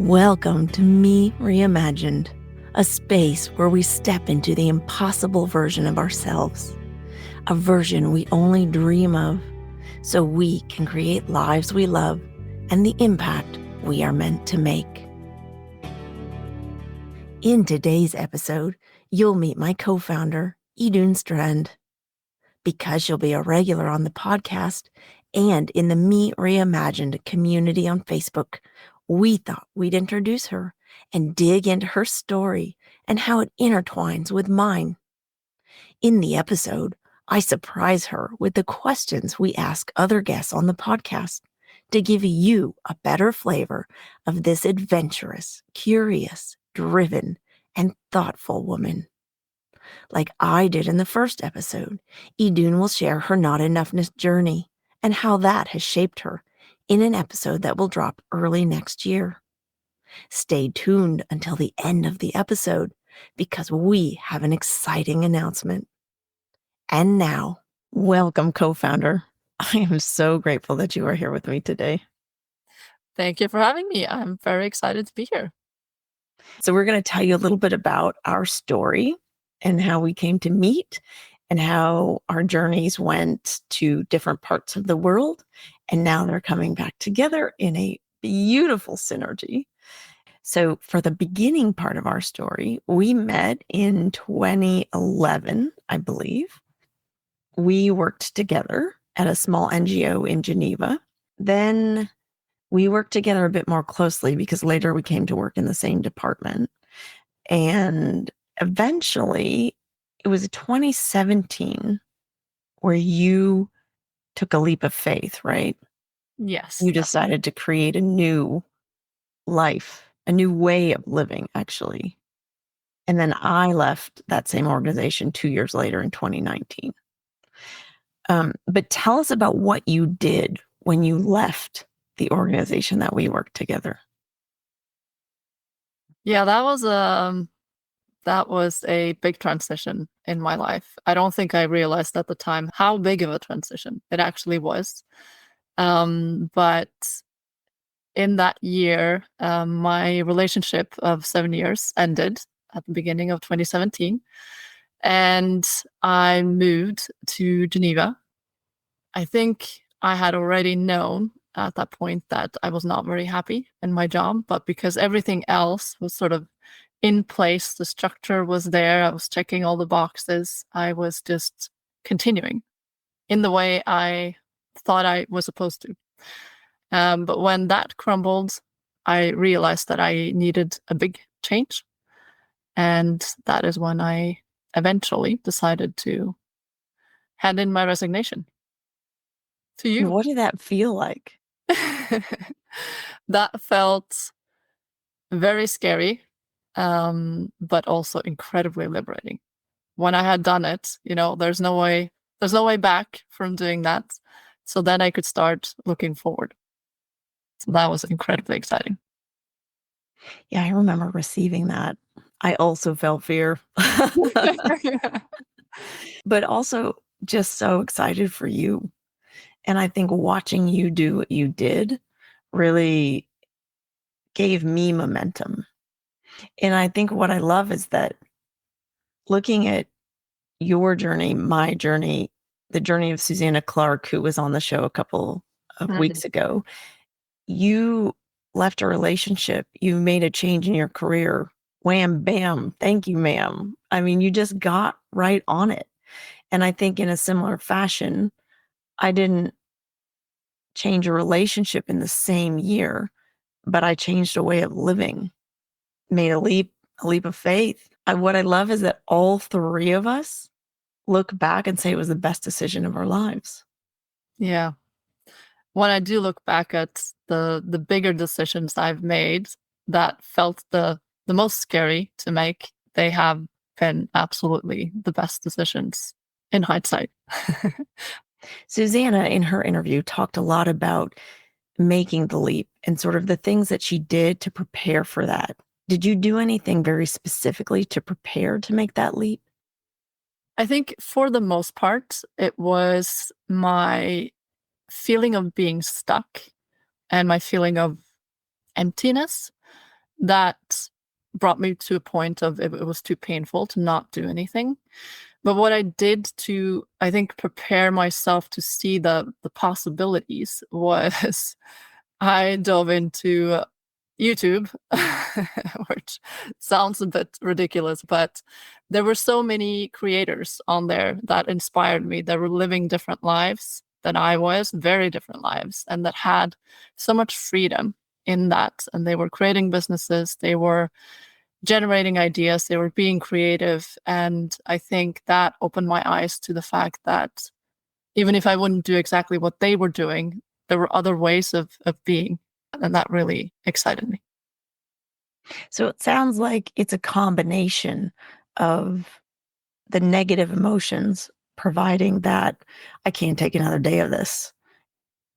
Welcome to Me Reimagined, a space where we step into the impossible version of ourselves, a version we only dream of, so we can create lives we love and the impact we are meant to make. In today's episode, you'll meet my co-founder, Idun Strand. Because she'll be a regular on the podcast and in the Me Reimagined community on Facebook, we thought we'd introduce her and dig into her story and how it intertwines with mine. In the episode, I surprise her with the questions we ask other guests on the podcast to give you a better flavor of this adventurous, curious, driven, and thoughtful woman. Like I did in the first episode, Idun will share her not enoughness journey and how that has shaped her in an episode that will drop early next year. Stay tuned until the end of the episode because we have an exciting announcement. And now, welcome, co-founder. I am so grateful that you are here with me today. Thank you for having me. I'm very excited to be here. So we're going to tell you a little bit about our story and how we came to meet and how our journeys went to different parts of the world. And now they're coming back together in a beautiful synergy. So for the beginning part of our story, we met in 2011, I believe. We worked together at a small NGO in Geneva. Then we worked together a bit more closely because later we came to work in the same department. And eventually, it was 2017 where you took a leap of faith, right? Yes. You decided to create a new life, a new way of living, actually. And then I left that same organization 2 years later in 2019. But tell us about what you did when you left the organization that we worked together. Yeah, that was a big transition in my life. I don't think I realized at the time how big of a transition it actually was. But in that year, my relationship of 7 years ended at the beginning of 2017, and I moved to Geneva. I think I had already known at that point that I was not very happy in my job, but because everything else was sort of in place, the structure was there, I was checking all the boxes, I was just continuing in the way I thought I was supposed to. But when that crumbled, I realized that I needed a big change. And that is when I eventually decided to hand in my resignation to you. What did that feel like? That felt very scary, but also incredibly liberating. When I had done it, there's no way back from doing that. So then I could start looking forward. So that was incredibly exciting. Yeah, I remember receiving that. I also felt fear, but also just so excited for you. And I think watching you do what you did really gave me momentum. And I think what I love is that looking at your journey, my journey, the journey of Susanna Clark, who was on the show a couple of weeks ago, you left a relationship, you made a change in your career. Wham, bam, thank you, ma'am. I mean, you just got right on it. And I think in a similar fashion, I didn't change a relationship in the same year, but I changed a way of living, made a leap of faith. What I love is that all three of us look back and say it was the best decision of our lives. Yeah. When I do look back at the bigger decisions I've made that felt the most scary to make, they have been absolutely the best decisions in hindsight. Susanna, in her interview, talked a lot about making the leap and sort of the things that she did to prepare for that. Did you do anything very specifically to prepare to make that leap? I think for the most part, it was my feeling of being stuck and my feeling of emptiness. that brought me to a point of it was too painful to not do anything. But what I did to, I think, prepare myself to see the possibilities was I dove into YouTube, which sounds a bit ridiculous, but there were so many creators on there that inspired me. That were living different lives than I was, very different lives, and that had so much freedom in that. And they were creating businesses, they were generating ideas, they were being creative. And I think that opened my eyes to the fact that even if I wouldn't do exactly what they were doing, there were other ways of being. And that really excited me. So it sounds like it's a combination of the negative emotions providing that I can't take another day of this,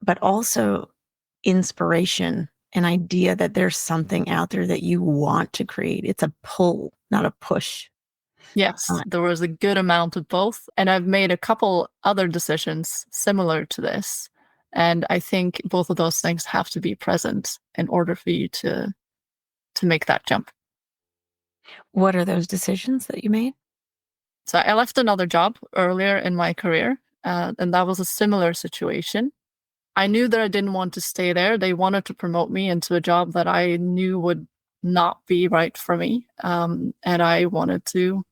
but also inspiration, an idea that there's something out there that you want to create. It's a pull, not a push. Yes, Uh, there was a good amount of both. And I've made a couple other decisions similar to this. And I think both of those things have to be present in order for you to make that jump. what are those decisions that you made? So I left another job earlier in my career, and that was a similar situation. I knew that I didn't want to stay there. They wanted to promote me into a job that I knew would not be right for me, and I wanted to.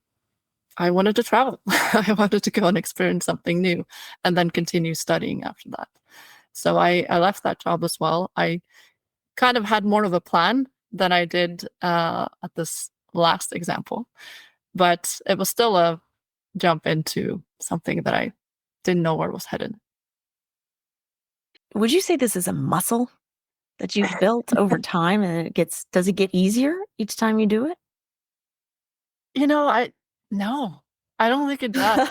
I wanted to travel. I wanted to go and experience something new, and then continue studying after that. So I left that job as well. I kind of had more of a plan than I did at this last example, but it was still a jump into something that I didn't know where it was headed. Would you say this is a muscle that you've built over time and does it get easier each time you do it? I no, I don't think it does.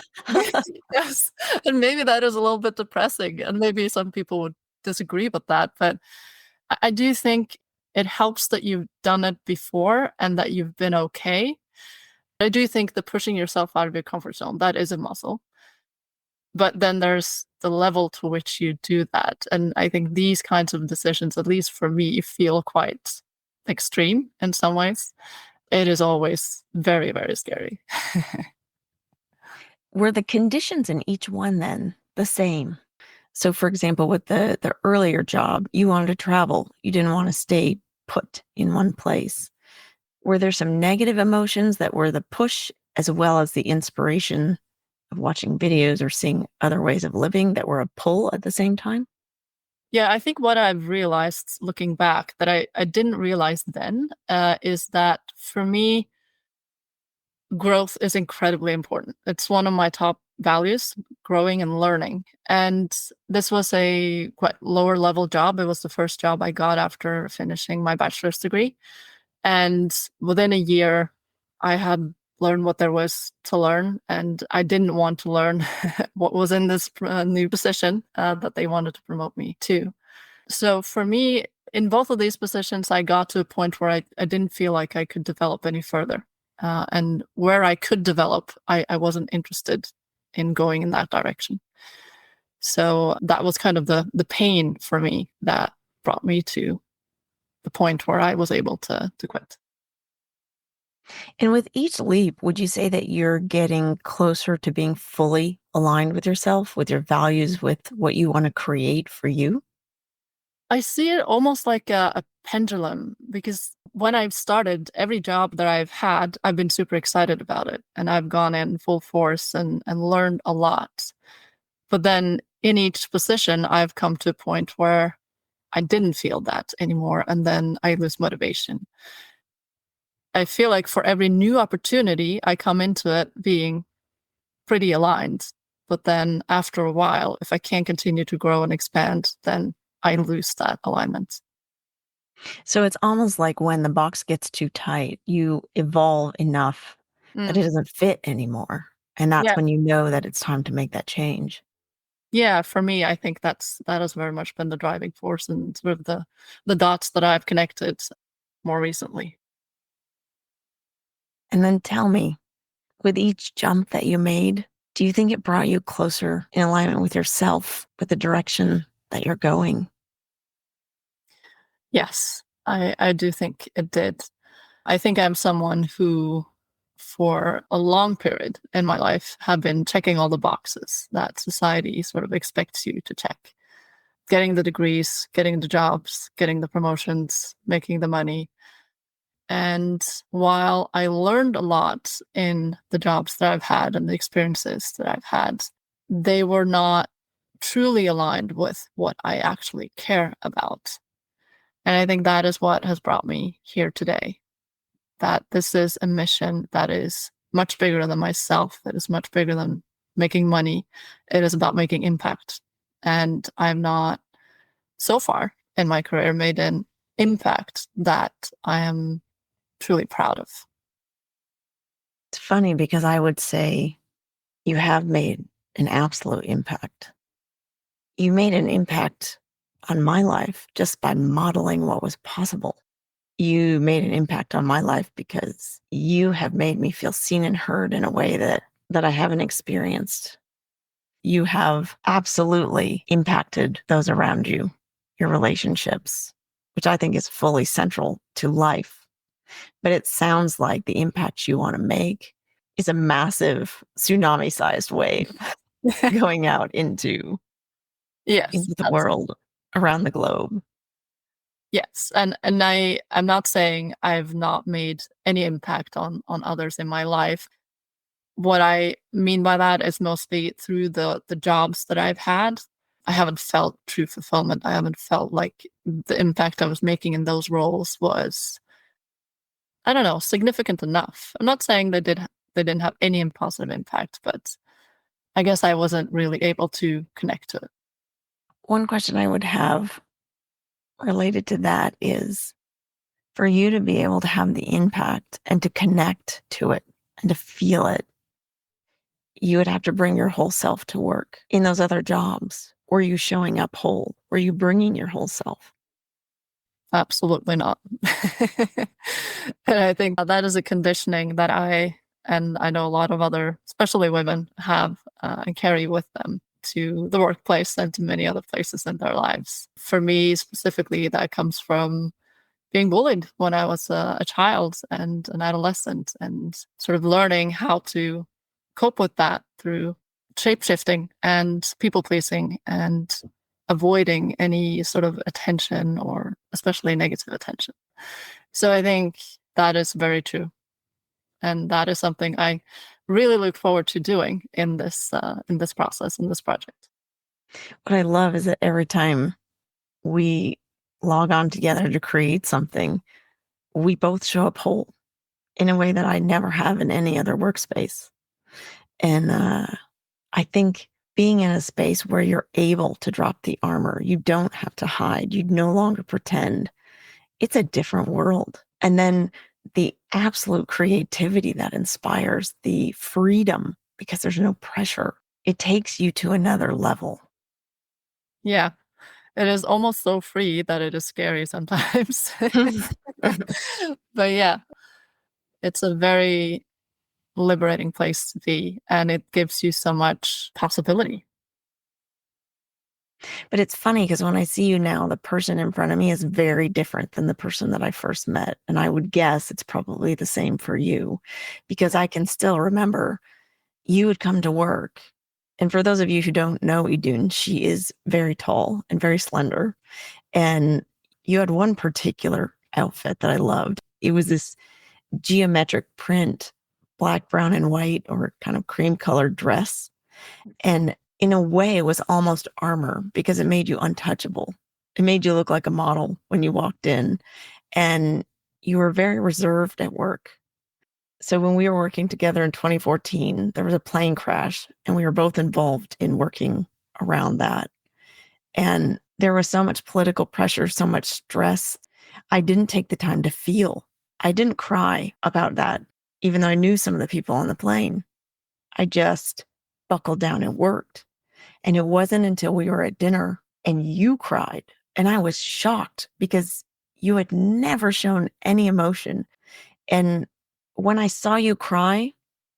Yes, and maybe that is a little bit depressing, and maybe some people would disagree with that, but I do think it helps that you've done it before and that you've been okay. I do think that pushing yourself out of your comfort zone, that is a muscle. But then there's the level to which you do that. And I think these kinds of decisions, at least for me, feel quite extreme in some ways. It is always very, very scary. Were the conditions in each one then the same? So, for example, with the earlier job, you wanted to travel. You didn't want to stay put in one place. Were there some negative emotions that were the push as well as the inspiration of watching videos or seeing other ways of living that were a pull at the same time? Yeah, I think what I've realized looking back that I didn't realize then is that for me, growth is incredibly important. It's one of my top values, growing and learning. And this was a quite lower level job. It was the first job I got after finishing my bachelor's degree. And within a year, I had learned what there was to learn. And I didn't want to learn what was in this new position that they wanted to promote me to. So for me, in both of these positions, I got to a point where I didn't feel like I could develop any further. And where I could develop, I wasn't interested in going in that direction. So that was kind of the pain for me that brought me to the point where I was able to quit. And with each leap, would you say that you're getting closer to being fully aligned with yourself, with your values, with what you want to create for you? I see it almost like a pendulum because when I've started every job that I've had, I've been super excited about it and I've gone in full force and learned a lot. But then in each position, I've come to a point where I didn't feel that anymore. And then I lose motivation. I feel like for every new opportunity, I come into it being pretty aligned. But then after a while, if I can't continue to grow and expand, then I lose that alignment. So it's almost like when the box gets too tight, you evolve enough that it Mm. doesn't fit anymore. And that's Yeah. when you know that it's time to make that change. Yeah, for me, I think that has very much been the driving force and sort of the dots that I've connected more recently. And then tell me, with each jump that you made, do you think it brought you closer in alignment with yourself, with the direction that you're going? Yes. I do think it did. I think I'm someone who, for a long period in my life, have been checking all the boxes that society sort of expects you to check. Getting the degrees, getting the jobs, getting the promotions, making the money. And while I learned a lot in the jobs that I've had and the experiences that I've had, they were not truly aligned with what I actually care about. And I think that is what has brought me here today. That this is a mission that is much bigger than myself, that is much bigger than making money. It is about making impact. And I'm not, so far in my career, made an impact that I am truly proud of. It's funny because I would say you have made an absolute impact. You made an impact on my life just by modeling what was possible. You made an impact on my life because you have made me feel seen and heard in a way that I haven't experienced. You have absolutely impacted those around you, your relationships, which I think is fully central to life. But it sounds like the impact you want to make is a massive tsunami-sized wave going out Yes, into the absolutely. world around the globe. Yes, and I'm not saying I've not made any impact on others in my life. What I mean by that is mostly through the jobs that I've had. I haven't felt true fulfillment. I haven't felt like the impact I was making in those roles was, I don't know, significant enough. I'm not saying they didn't have any positive impact, but I guess I wasn't really able to connect to it. One question I would have related to that is for you to be able to have the impact and to connect to it and to feel it, you would have to bring your whole self to work in those other jobs. Were you showing up whole? Were you bringing your whole self? Absolutely not. And I think that is a conditioning that and I know a lot of other, especially women, have and carry with them to the workplace and to many other places in their lives. For me specifically, that comes from being bullied when I was a child and an adolescent, and sort of learning how to cope with that through shape shifting and people pleasing and avoiding any sort of attention or especially negative attention. So I think that is very true. And that is something I really look forward to doing in this process, in this project. What I love is that every time we log on together to create something, we both show up whole in a way that I never have in any other workspace. And I think being in a space where you're able to drop the armor, you don't have to hide, you no longer pretend. It's a different world. And then the absolute creativity that inspires, the freedom, because there's no pressure, it takes you to another level. Yeah. It is almost so free that it is scary sometimes. But yeah, it's a very liberating place to be, and it gives you so much possibility. But it's funny because when I see you now, the person in front of me is very different than the person that I first met. And I would guess it's probably the same for you because I can still remember you would come to work. And for those of you who don't know Idun, she is very tall and very slender. And you had one particular outfit that I loved. It was this geometric print, black, brown, and white, or kind of cream colored dress. And in a way, it was almost armor because it made you untouchable. It made you look like a model when you walked in. And you were very reserved at work. So when we were working together in 2014, there was a plane crash, and we were both involved in working around that. And there was so much political pressure, so much stress. I didn't take the time to feel. I didn't cry about that, even though I knew some of the people on the plane. I just buckled down and worked. And it wasn't until we were at dinner and you cried. And I was shocked because you had never shown any emotion. And when I saw you cry,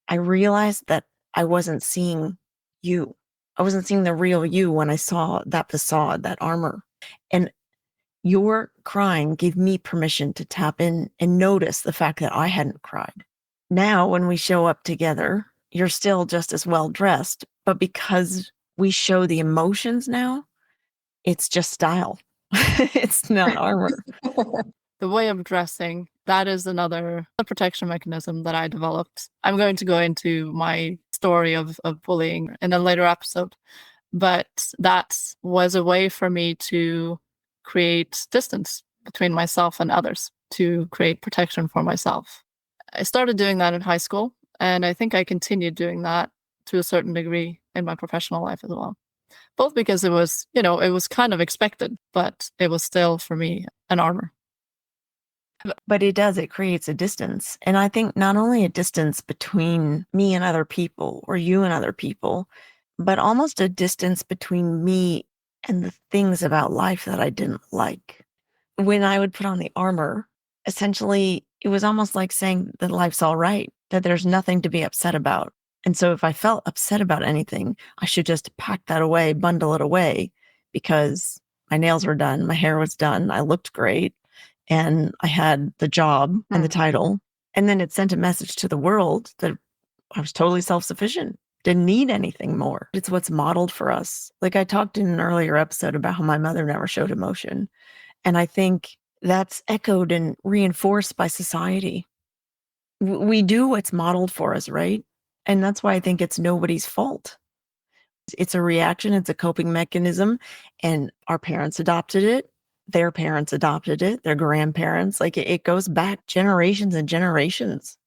I realized that I wasn't seeing you. I wasn't seeing the real you when I saw that facade, that armor. And Your crying gave me permission to tap in and notice the fact that I hadn't cried. Now, when we show up together, you're still just as well dressed, but because we show the emotions now, it's just style. It's not armor. The way of dressing, that is another protection mechanism that I developed. I'm going to go into my story of bullying in a later episode, but that was a way for me to create distance between myself and others, to create protection for myself. I started doing that in high school, and I think I continued doing that to a certain degree in my professional life as well. Both because it was, it was kind of expected, but it was still, for me, an armor. But it creates a distance. And I think not only a distance between me and other people or you and other people, but almost a distance between me and the things about life that I didn't like. When I would put on the armor, essentially, it was almost like saying that life's all right, that there's nothing to be upset about. And so if I felt upset about anything, I should just pack that away, bundle it away, because my nails were done, my hair was done, I looked great, and I had the job and the title. And then it sent a message to the world that I was totally self-sufficient, didn't need anything more. It's what's modeled for us. Like I talked in an earlier episode about how my mother never showed emotion. And I think that's echoed and reinforced by society. We do what's modeled for us, right? And that's why I think it's nobody's fault. It's a reaction, it's a coping mechanism, and our parents adopted it. Their parents adopted it, their grandparents. Like it goes back generations and generations.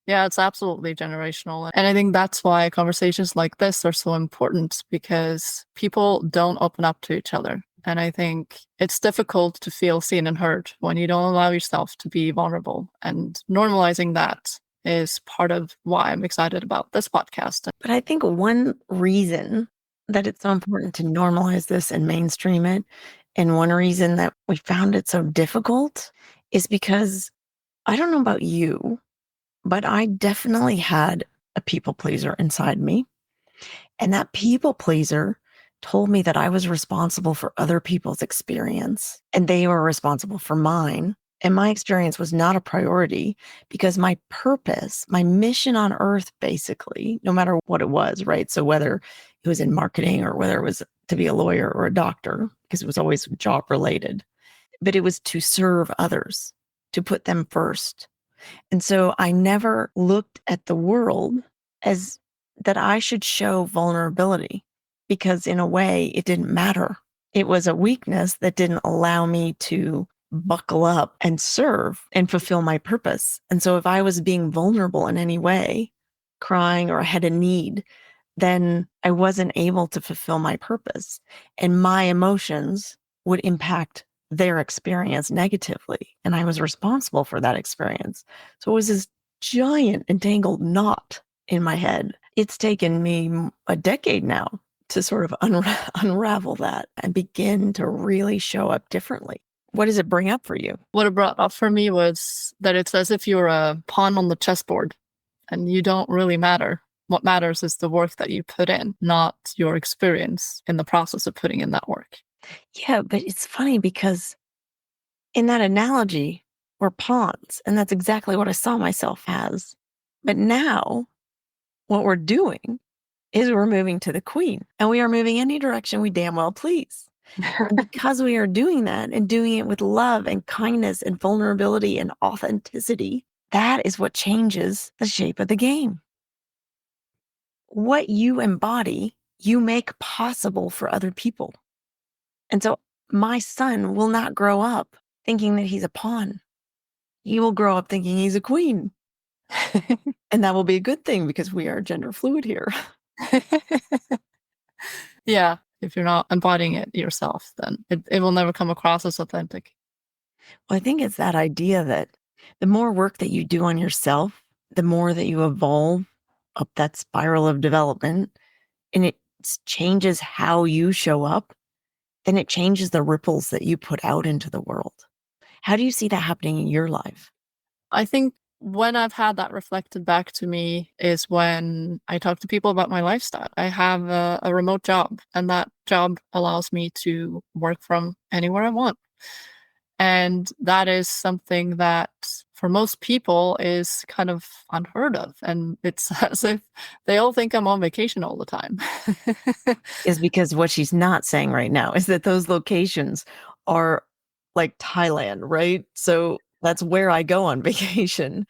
Yeah, it's absolutely generational. And I think that's why conversations like this are so important, because people don't open up to each other. And I think it's difficult to feel seen and heard when you don't allow yourself to be vulnerable. And normalizing that is part of why I'm excited about this podcast. But I think one reason that it's so important to normalize this and mainstream it, and one reason that we found it so difficult, is because I don't know about you, but I definitely had a people pleaser inside me. And that people pleaser told me that I was responsible for other people's experience and they were responsible for mine. And my experience was not a priority because my purpose, my mission on earth, basically, no matter what it was, right? So whether it was in marketing or whether it was to be a lawyer or a doctor, because it was always job related, but it was to serve others, to put them first. And so I never looked at the world as that I should show vulnerability, because in a way it didn't matter. It was a weakness that didn't allow me to buckle up and serve and fulfill my purpose. And so if I was being vulnerable in any way, crying or I had a need, then I wasn't able to fulfill my purpose. And my emotions would impact their experience negatively. And I was responsible for that experience. So it was this giant entangled knot in my head. It's taken me a decade now to sort of unravel that and begin to really show up differently. What does it bring up for you? What it brought up for me was that it's as if you're a pawn on the chessboard and you don't really matter. What matters is the work that you put in, not your experience in the process of putting in that work. Yeah, but it's funny because in that analogy, we're pawns, and that's exactly what I saw myself as. But now, what we're doing is we're moving to the queen, and we are moving any direction we damn well please. And because we are doing that and doing it with love and kindness and vulnerability and authenticity, that is what changes the shape of the game. What you embody, you make possible for other people. And so my son will not grow up thinking that he's a pawn. He will grow up thinking he's a queen. And that will be a good thing because we are gender fluid here. Yeah, if you're not embodying it yourself, then it will never come across as authentic. Well, I think it's that idea that the more work that you do on yourself, the more that you evolve up that spiral of development, and it changes how you show up, then it changes the ripples that you put out into the world. How do you see that happening in your life? I think when I've had that reflected back to me is when I talk to people about my lifestyle. I have a remote job, and that job allows me to work from anywhere I want. And that is something that for most people is kind of unheard of. And it's as if they all think I'm on vacation all the time. Is because what she's not saying right now is that those locations are like Thailand, right? So that's where I go on vacation.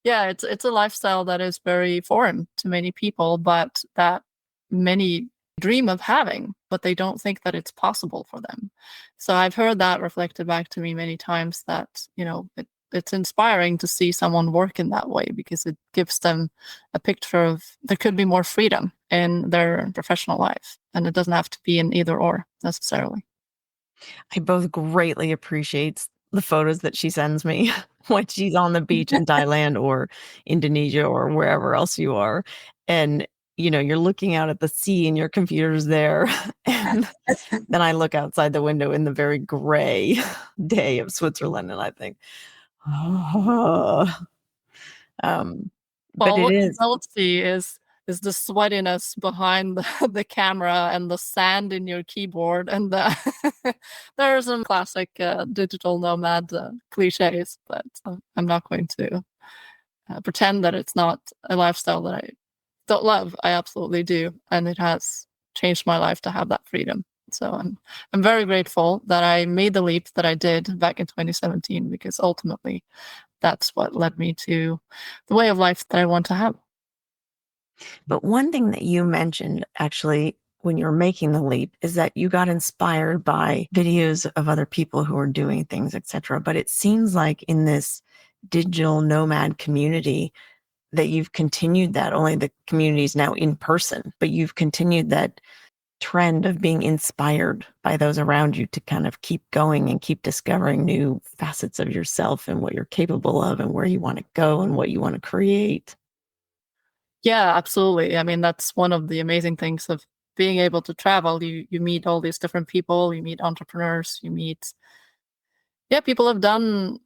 Yeah, it's a lifestyle that is very foreign to many people, but that many dream of having, but they don't think that it's possible for them. So I've heard that reflected back to me many times that, it's inspiring to see someone work in that way because it gives them a picture of there could be more freedom in their professional life. And it doesn't have to be an either or necessarily. I both greatly appreciates the photos that she sends me when she's on the beach in Thailand or Indonesia or wherever else you are. And, you're looking out at the sea and your computer's there. And then I look outside the window in the very gray day of Switzerland and I think, oh, um, but Well, it what you is. don't see is the sweatiness behind the camera and the sand in your keyboard and there are some classic digital nomad cliches, but I'm not going to pretend that it's not a lifestyle that I don't love. I absolutely do, and it has changed my life to have that freedom. So I'm very grateful that I made the leap that I did back in 2017 because ultimately that's what led me to the way of life that I want to have. But one thing that you mentioned actually when you were making the leap is that you got inspired by videos of other people who are doing things, etc. But it seems like in this digital nomad community that you've continued that. Only the community is now in person, but you've continued that trend of being inspired by those around you to kind of keep going and keep discovering new facets of yourself and what you're capable of and where you want to go and what you want to create. Yeah, absolutely. I mean, that's one of the amazing things of being able to travel. You meet all these different people, you meet entrepreneurs, you meet people have done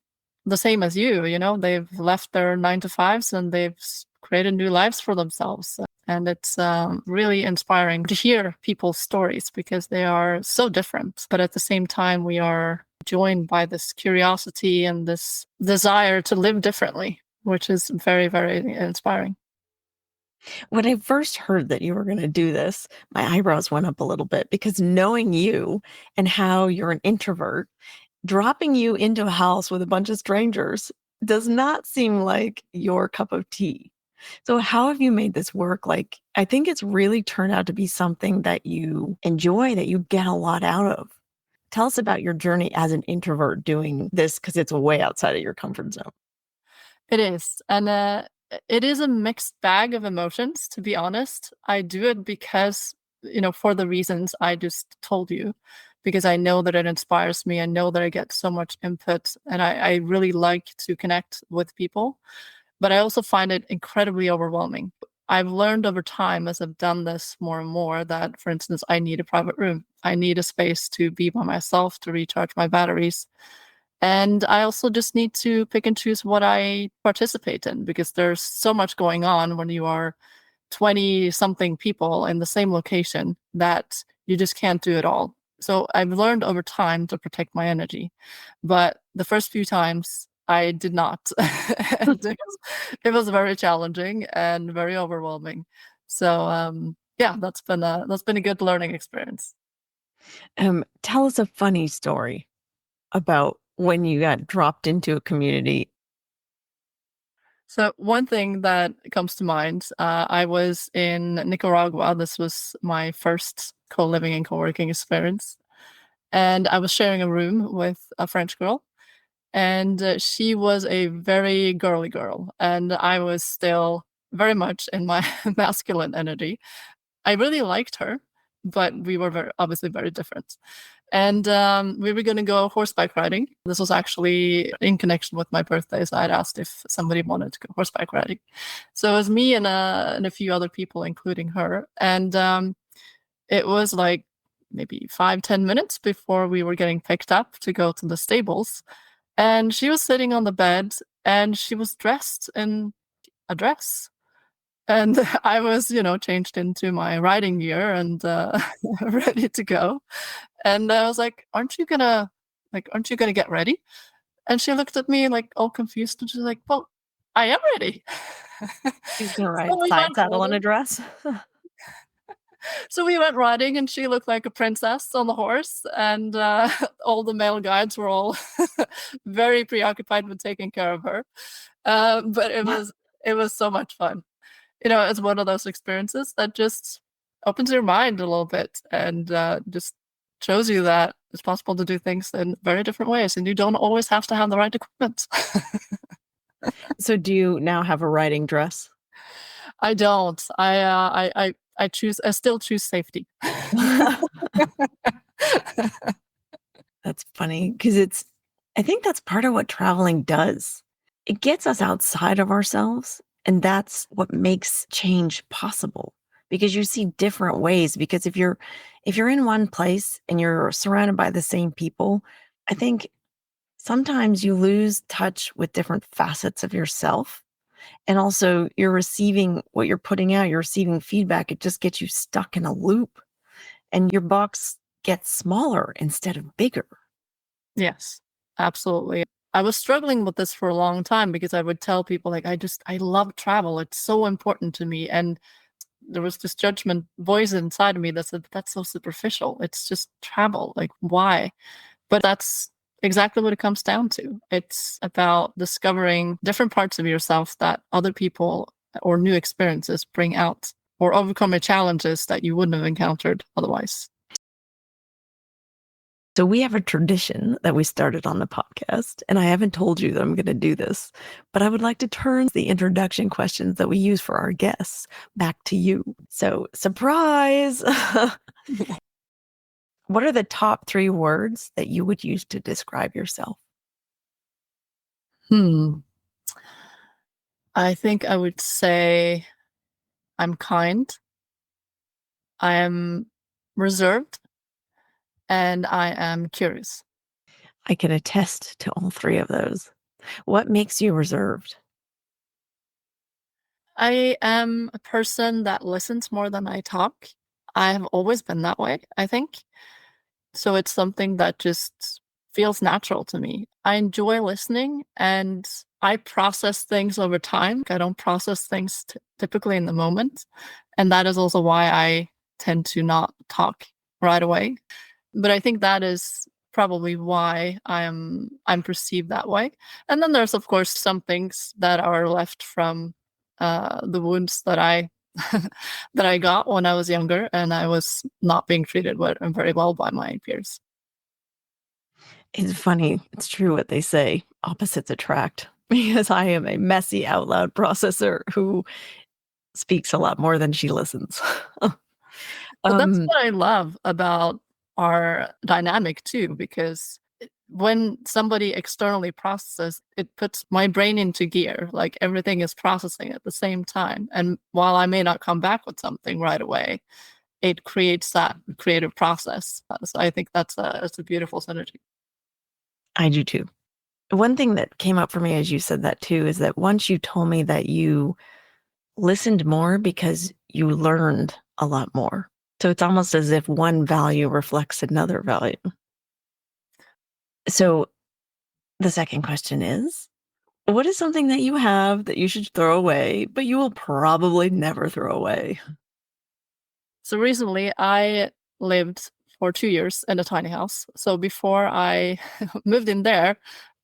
the same as you, they've left their 9 to 5s and they've created new lives for themselves. And it's really inspiring to hear people's stories because they are so different. But at the same time, we are joined by this curiosity and this desire to live differently, which is very, very inspiring. When I first heard that you were going to do this, my eyebrows went up a little bit because knowing you and how you're an introvert, dropping you into a house with a bunch of strangers does not seem like your cup of tea. So, how have you made this work? Like, I think it's really turned out to be something that you enjoy, that you get a lot out of. Tell us about your journey as an introvert doing this because it's way outside of your comfort zone. It is. And it is a mixed bag of emotions, to be honest. I do it because, for the reasons I just told you, because I know that it inspires me. I know that I get so much input and I really like to connect with people. But I also find it incredibly overwhelming. I've learned over time as I've done this more and more that, for instance, I need a private room. I need a space to be by myself, to recharge my batteries. And I also just need to pick and choose what I participate in because there's so much going on when you are 20 something people in the same location that you just can't do it all. So I've learned over time to protect my energy. But the first few times I did not. And it was very challenging and very overwhelming. So yeah, that's been a good learning experience. Tell us a funny story about when you got dropped into a community. So one thing that comes to mind, I was in Nicaragua. This was my first co-living and co-working experience. And I was sharing a room with a French girl. And she was a very girly girl. And I was still very much in my masculine energy. I really liked her, but we were obviously very different. And we were going to go horseback riding. This was actually in connection with my birthday. So I'd asked if somebody wanted to go horseback riding. So it was me and a few other people, including her. And it was like maybe 5-10 minutes before we were getting picked up to go to the stables. And she was sitting on the bed and she was dressed in a dress. And I was, changed into my riding gear and ready to go. And I was like, aren't you gonna get ready? And she looked at me like all confused and she's like, well, I am ready. She's gonna So ride we side went saddle in a riding. dress. So we went riding and she looked like a princess on the horse. And all the male guides were all very preoccupied with taking care of her. But it was so much fun. It's one of those experiences that just opens your mind a little bit and just shows you that it's possible to do things in very different ways, and you don't always have to have the right equipment. So do you now have a riding dress? I don't. I still choose safety. That's funny because I think that's part of what traveling does. It gets us outside of ourselves, and that's what makes change possible because you see different ways. Because if you're in one place and you're surrounded by the same people, I think sometimes you lose touch with different facets of yourself. And also, you're receiving what you're putting out, you're receiving feedback. It just gets you stuck in a loop, and your box gets smaller instead of bigger. Yes, absolutely. I was struggling with this for a long time because I would tell people like I love travel. It's so important to me. And there was this judgment voice inside of me that said, that's so superficial. It's just travel. Like, why? But that's exactly what it comes down to. It's about discovering different parts of yourself that other people or new experiences bring out, or overcoming challenges that you wouldn't have encountered otherwise. So we have a tradition that we started on the podcast, and I haven't told you that I'm going to do this, but I would like to turn the introduction questions that we use for our guests back to you. So, surprise! What are the top 3 words that you would use to describe yourself? I think I would say I'm kind, I am reserved, and I am curious. I can attest to all 3 of those. What makes you reserved? I am a person that listens more than I talk. I have always been that way, I think. So it's something that just feels natural to me. I enjoy listening and I process things over time. I don't process things typically in the moment. And that is also why I tend to not talk right away. But I think that is probably why I'm perceived that way. And then there's of course some things that are left from the wounds that I that I got when I was younger and I was not being treated very well by my peers. It's funny. It's true what they say, opposites attract, because I am a messy out loud processor who speaks a lot more than she listens. But that's Um, what I love about our dynamic too, because when somebody externally processes, it puts my brain into gear. Like everything is processing at the same time. And while I may not come back with something right away, it creates that creative process. So I think it's a beautiful synergy. I do too. One thing that came up for me as you said that too is that once you told me that you listened more because you learned a lot more. So it's almost as if one value reflects another value. So the second question is, what is something that you have that you should throw away, but you will probably never throw away? So recently I lived for 2 years in a tiny house. So before I moved in there,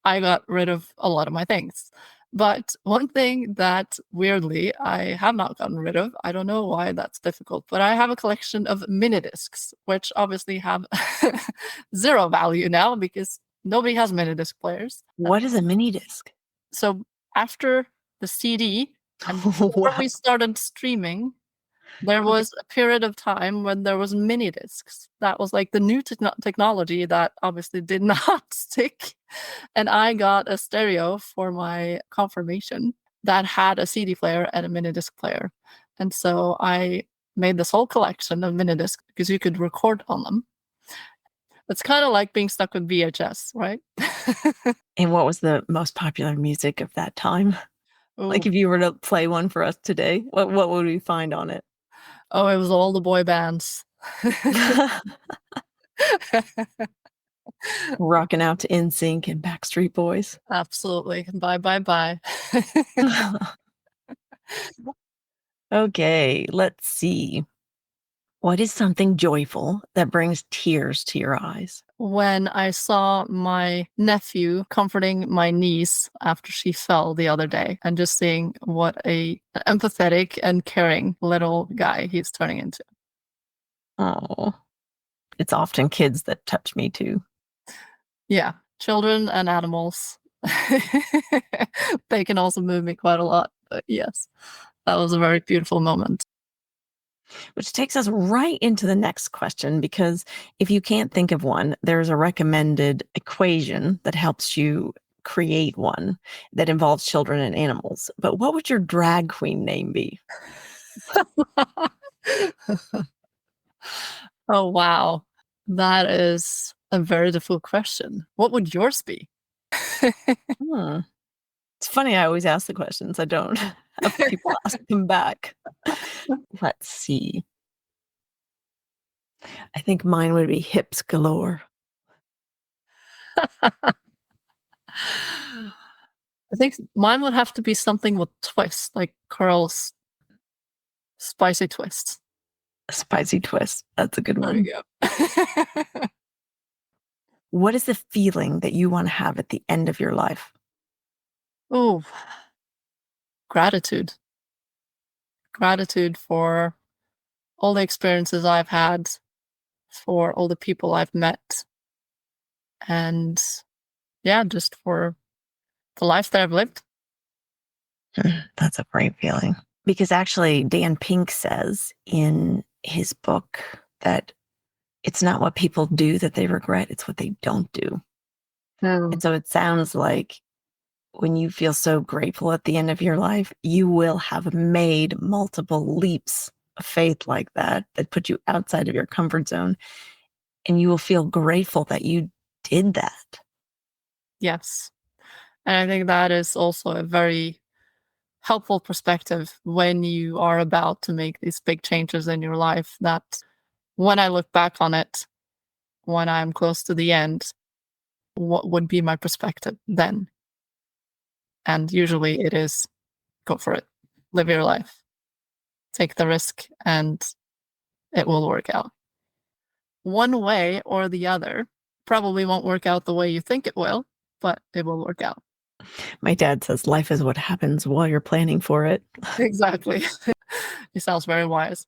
I got rid of a lot of my things. But one thing that weirdly I have not gotten rid of, I don't know why that's difficult, but I have a collection of mini discs, which obviously have zero value now because nobody has mini disc players. What is a mini disc? So after the CD and before Wow. we started streaming, there Okay. was a period of time when there was mini discs. That was like the new technology that obviously did not stick. And I got a stereo for my confirmation that had a CD player and a mini disc player. And so I made this whole collection of mini discs because you could record on them. It's kind of like being stuck with VHS, right? And what was the most popular music of that time? Ooh. Like if you were to play one for us today, what would we find on it? Oh, it was all the boy bands. Rocking out to NSYNC and Backstreet Boys. Absolutely. Bye, bye, bye. Okay, let's see. What is something joyful that brings tears to your eyes? When I saw my nephew comforting my niece after she fell the other day, and just seeing what a empathetic and caring little guy he's turning into. Oh, it's often kids that touch me too. Yeah, children and animals. They can also move me quite a lot, but yes, that was a very beautiful moment. Which takes us right into the next question, because if you can't think of one, there's a recommended equation that helps you create one that involves children and animals. But what would your drag queen name be? Oh, wow. That is a very difficult question. What would yours be? Hmm. It's funny, I always ask the questions. I don't have people ask them back. Let's see. I think mine would be hips galore. I think mine would have to be something with twist, like Carl's spicy twist. A spicy twist. That's a good There one. you go. What is the feeling that you want to have at the end of your life? Oh, gratitude. Gratitude for all the experiences I've had, for all the people I've met, and yeah, just for the life that I've lived. That's a great feeling. Because actually, Dan Pink says in his book that it's not what people do that they regret, it's what they don't do. And so it sounds like when you feel so grateful at the end of your life, you will have made multiple leaps of faith like that put you outside of your comfort zone. And you will feel grateful that you did that. Yes. And I think that is also a very helpful perspective when you are about to make these big changes in your life, that when I look back on it, when I'm close to the end, what would be my perspective then? And usually it is go for it, live your life, take the risk, and it will work out. One way or the other probably won't work out the way you think it will, but it will work out. My dad says life is what happens while you're planning for it. Exactly. He sounds very wise.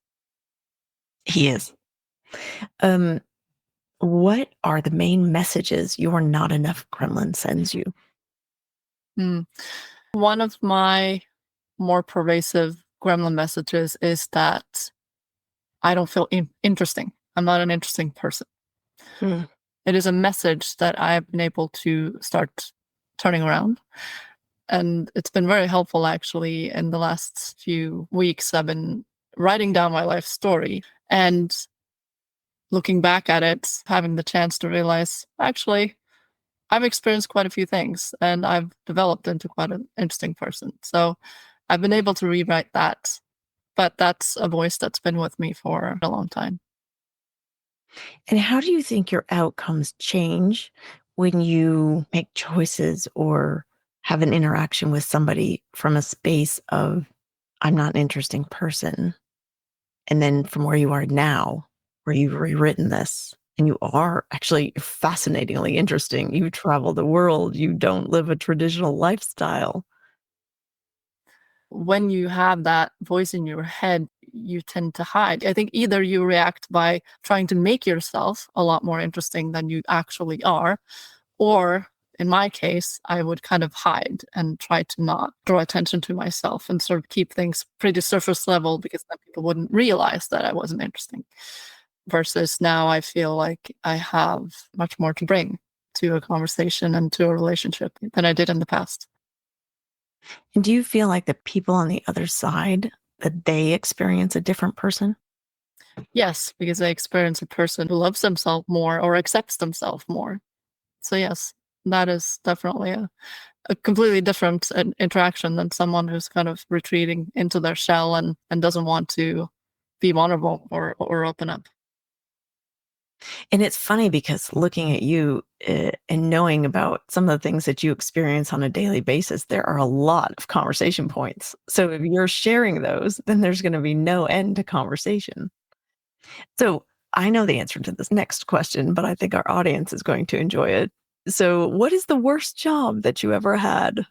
He is. Um, what are the main messages your not enough gremlin sends you? Hmm. One of my more pervasive gremlin messages is that I don't feel interesting. I'm not an interesting person. Hmm. It is a message that I've been able to start turning around. And it's been very helpful actually in the last few weeks. I've been writing down my life story and looking back at it, having the chance to realize actually, I've experienced quite a few things and I've developed into quite an interesting person. So I've been able to rewrite that. But that's a voice that's been with me for a long time. And how do you think your outcomes change when you make choices or have an interaction with somebody from a space of, I'm not an interesting person? And then from where you are now, where you've rewritten this, and you are actually fascinatingly interesting. You travel the world, you don't live a traditional lifestyle. When you have that voice in your head, you tend to hide. I think either you react by trying to make yourself a lot more interesting than you actually are, or in my case, I would kind of hide and try to not draw attention to myself and sort of keep things pretty surface level because then people wouldn't realize that I wasn't interesting. Versus now I feel like I have much more to bring to a conversation and to a relationship than I did in the past. And do you feel like the people on the other side, that they experience a different person? Yes, because I experience a person who loves themselves more or accepts themselves more. So yes. That is definitely a completely different interaction than someone who's kind of retreating into their shell and doesn't want to be vulnerable or open up. And it's funny because looking at you and knowing about some of the things that you experience on a daily basis, there are a lot of conversation points. So if you're sharing those, then there's going to be no end to conversation. So I know the answer to this next question, but I think our audience is going to enjoy it. So, what is the worst job that you ever had?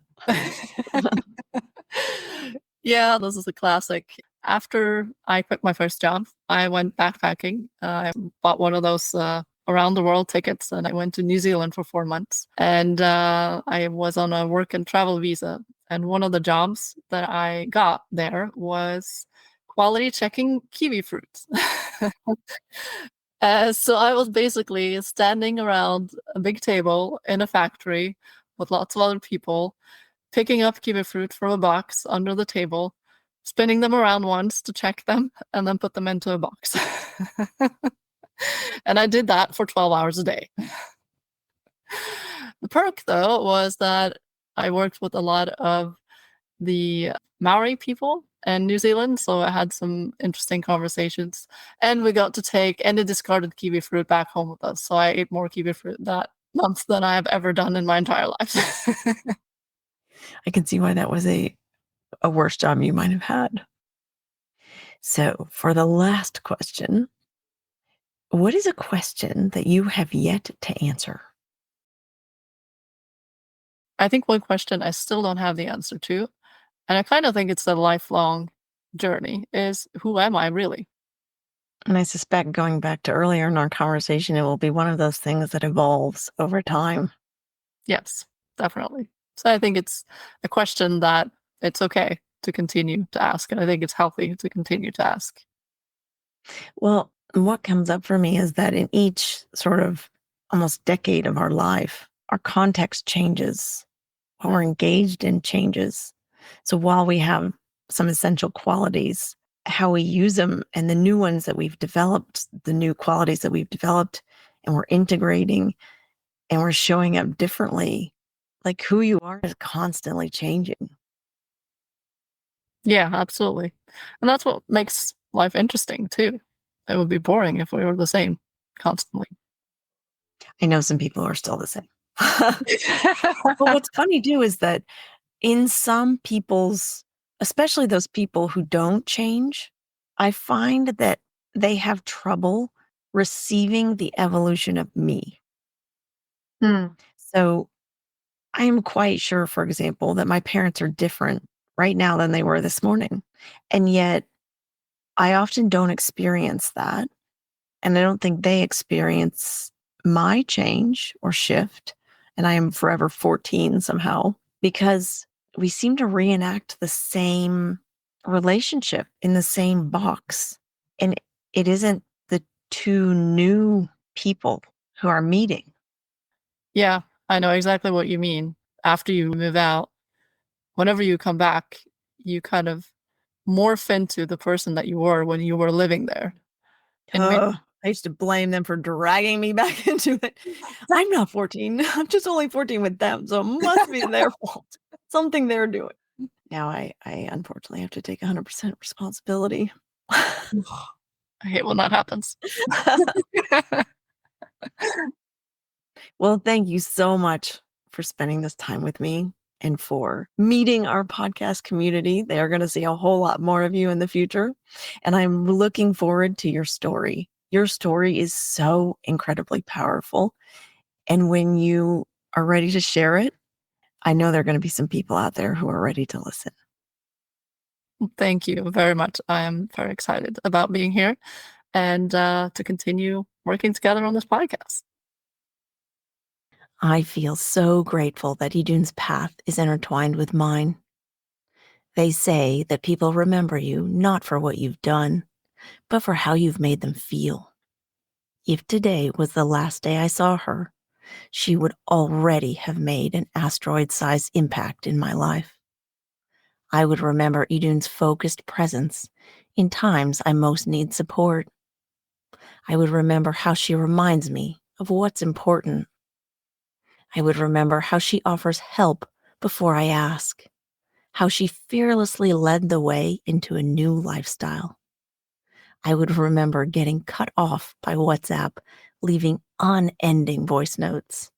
Yeah, this is a classic. After I quit my first job, I went backpacking. I bought one of those around the world tickets and I went to New Zealand for 4 months. And I was on a work and travel visa. And one of the jobs that I got there was quality checking kiwi fruits. So I was basically standing around a big table in a factory with lots of other people, picking up kiwi fruit from a box under the table, spinning them around once to check them, and then put them into a box. And I did that for 12 hours a day. The perk, though, was that I worked with a lot of the Maori people in New Zealand, so I had some interesting conversations. And we got to take any discarded kiwi fruit back home with us. So I ate more kiwi fruit that month than I have ever done in my entire life. I can see why that was a worse job you might have had. So, for the last question, what is a question that you have yet to answer? I think one question I still don't have the answer to, and I kind of think it's a lifelong journey, is who am I really? And I suspect going back to earlier in our conversation, it will be one of those things that evolves over time. Yes, definitely. So I think it's a question that it's okay to continue to ask. And I think it's healthy to continue to ask. Well, what comes up for me is that in each sort of almost decade of our life, our context changes, what we're engaged in changes. So while we have some essential qualities, how we use them and the new ones that we've developed, the new qualities that we've developed, and we're integrating and we're showing up differently, like who you are is constantly changing. Yeah, absolutely. And that's what makes life interesting too. It would be boring if we were the same constantly. I know some people are still the same. But what's funny too is that in some people's, especially those people who don't change, I find that they have trouble receiving the evolution of me. Hmm. So I'm quite sure, for example, that my parents are different right now than they were this morning. And yet I often don't experience that. And I don't think they experience my change or shift. And I am forever 14 somehow because we seem to reenact the same relationship in the same box. And it isn't the two new people who are meeting. Yeah, I know exactly what you mean. After you move out, whenever you come back, you kind of morph into the person that you were when you were living there. And Oh, I used to blame them for dragging me back into it. I'm not 14. I'm just only 14 with them. So it must be their fault. Something they're doing. Now I unfortunately have to take 100% responsibility. I hate when that happens. Well, thank you so much for spending this time with me and for meeting our podcast community. They are going to see a whole lot more of you in the future. And I'm looking forward to your story. Your story is so incredibly powerful. And when you are ready to share it, I know there are going to be some people out there who are ready to listen. Thank you very much. I am very excited about being here and to continue working together on this podcast. I feel so grateful that Idun's path is intertwined with mine. They say that people remember you not for what you've done, but for how you've made them feel. If today was the last day I saw her, she would already have made an asteroid-sized impact in my life. I would remember Idun's focused presence in times I most need support. I would remember how she reminds me of what's important. I would remember how she offers help before I ask, how she fearlessly led the way into a new lifestyle. I would remember getting cut off by WhatsApp, leaving unending voice notes,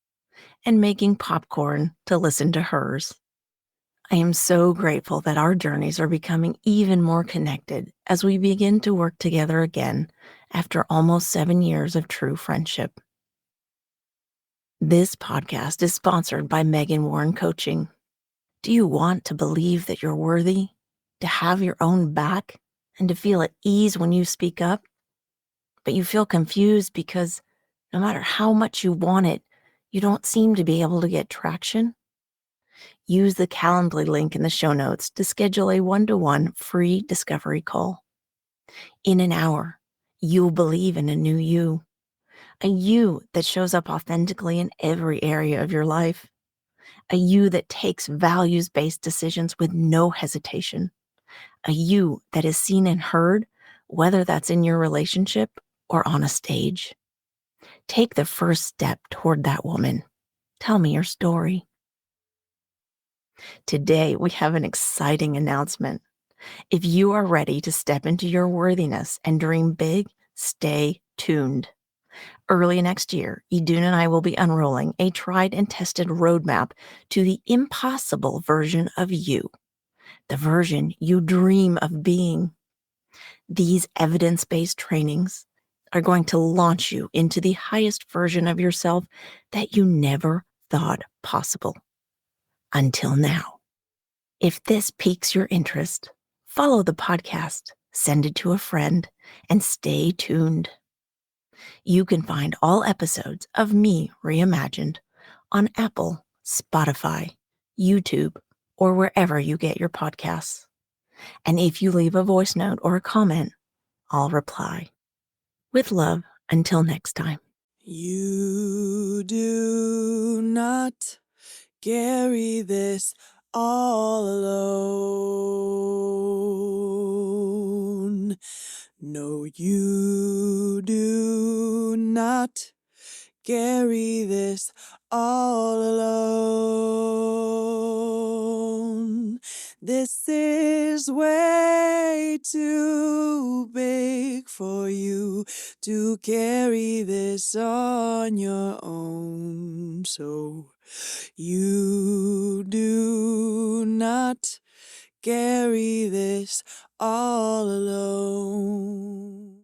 and making popcorn to listen to hers. I am so grateful that our journeys are becoming even more connected as we begin to work together again after almost 7 years of true friendship. This podcast is sponsored by Megan Warren Coaching. Do you want to believe that you're worthy, to have your own back, and to feel at ease when you speak up? But you feel confused because no matter how much you want it, you don't seem to be able to get traction? Use the Calendly link in the show notes to schedule a one-to-one free discovery call. In an hour, you'll believe in a new you, a you that shows up authentically in every area of your life, a you that takes values-based decisions with no hesitation, a you that is seen and heard, whether that's in your relationship or on a stage. Take the first step toward that woman. Tell me your story. Today, we have an exciting announcement. If you are ready to step into your worthiness and dream big, stay tuned. Early next year, Idun and I will be unrolling a tried and tested roadmap to the impossible version of you, the version you dream of being. These evidence-based trainings are going to launch you into the highest version of yourself that you never thought possible until now. If this piques your interest, follow the podcast, send it to a friend, and stay tuned. You can find all episodes of Me Reimagined on Apple, Spotify, YouTube, or wherever you get your podcasts. And if you leave a voice note or a comment, I'll reply. With love, until next time. You do not carry this all alone. No, you do not carry this all alone. This is way too big for you to carry this on your own. So you do not carry this all alone.